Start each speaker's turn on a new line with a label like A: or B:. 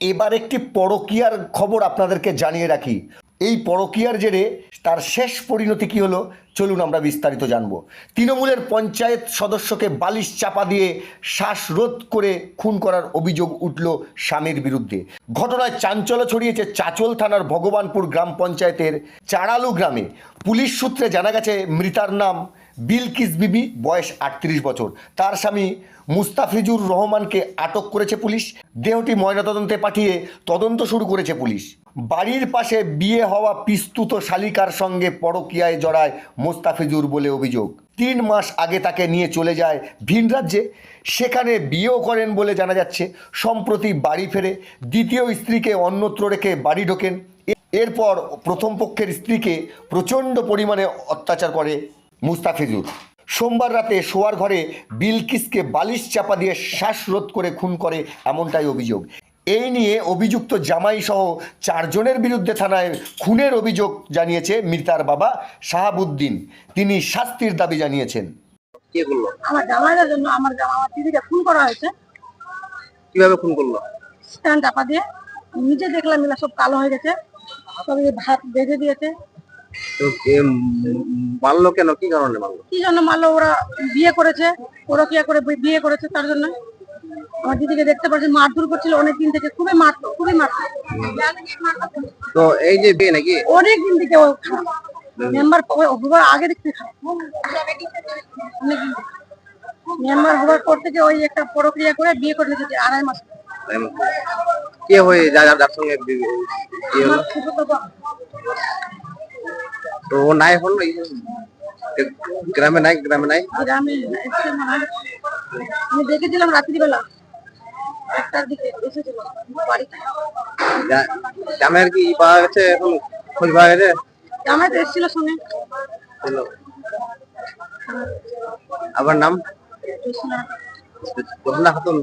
A: এবার একটি পরকীয়ার খবর আপনাদেরকে জানিয়ে রাখি। এই পরকীয়ার জেরে তার শেষ পরিণতি কী হলো চলুন আমরা বিস্তারিত জানব। তৃণমূলের পঞ্চায়েত সদস্যকে বালিশ চাপা দিয়ে শ্বাসরোধ করে খুন করার অভিযোগ উঠল স্বামীর বিরুদ্ধে। ঘটনায় চাঞ্চল্য ছড়িয়েছে চাঁচল থানার ভগবানপুর গ্রাম পঞ্চায়েতের চাড়ালু গ্রামে। পুলিশ সূত্রে জানা গেছে মৃতার নাম বিলকিস বিবি, বয়স 38 বছর। তার স্বামী মুস্তাফিজুর রহমানকে আটক করেছে পুলিশ। দেহটি ময়নাতদন্তে পাঠিয়ে তদন্ত শুরু করেছে পুলিশ। বাড়ির পাশে বিয়ে হওয়া পিস্তুত শালিকার সঙ্গে পরকীয়ায় জড়ায় মোস্তাফিজুর বলে অভিযোগ। 3 মাস আগে তাকে নিয়ে চলে যায় ভিন রাজ্যে, সেখানে বিয়েও করেন বলে জানা যাচ্ছে। সম্প্রতি বাড়ি ফেরে দ্বিতীয় স্ত্রীকে অন্যত্র রেখে বাড়ি ঢোকেন। এরপর প্রথম পক্ষের স্ত্রীকে প্রচণ্ড পরিমাণে অত্যাচার করে মুস্তাফিজুর। সোমবার রাতে শোয়ার ঘরে বিলকিসকে বালিশ চাপা দিয়ে শ্বাসরোধ করে খুন করে, এমনটাই অভিযোগ। এই নিয়ে অভিযুক্ত জামাই সহ 4 জনের বিরুদ্ধে থানায় খুনের অভিযোগ জানিয়েছে মৃতার বাবা শাহাবুদ্দিন। তিনি শাস্তির দাবি জানিয়েছেন।
B: কে করলো?
C: আমার জামাইদের জন্য আমার দিদিকে খুন করা হয়েছে।
B: কিভাবে খুন করলো?
C: স্ট্যান্ড চাপা দিয়ে। নিজে দেখলাম এগুলা সব কালো হয়ে গেছে, সব ভাত বেঁধে দিয়েছে।
B: তো মারলো কেন? কি কারণে মারলো?
C: কি জন্য মারলো? ওরা বিয়ে করেছে, পরকীয়া করে বিয়ে করেছে, তার জন্য। আমার দিদিকে দেখতে পাচ্ছি মারধর করছিল অনেকদিন থেকে, খুবই মারতো।
B: তো এই যে বিয়ে নাকি
C: অনেকদিন থেকে ও মেম্বার হবার আগে দেখতে মেম্বার হবার পর থেকে ওই একটা পরক্রিয়া করে বিয়ে করে নিয়েছে 2.5 মাস।
B: কে হয়ে যার সঙ্গে বিয়ে হলো? তো ও নাই এখন গ্রামে নাই?
C: গ্রামে আমি দেখেছিলাম রাত্রিবেলা 1টার দিকে এসেছিল বাড়িতে।
B: জামাইয়ের কি পাওয়া গেছে? এখন খোঁজ পাওয়া গেছে?
C: জামাই তো এসেছিল সঙ্গে।
B: আবার নাম?
C: কৃষ্ণা
B: খাতুন।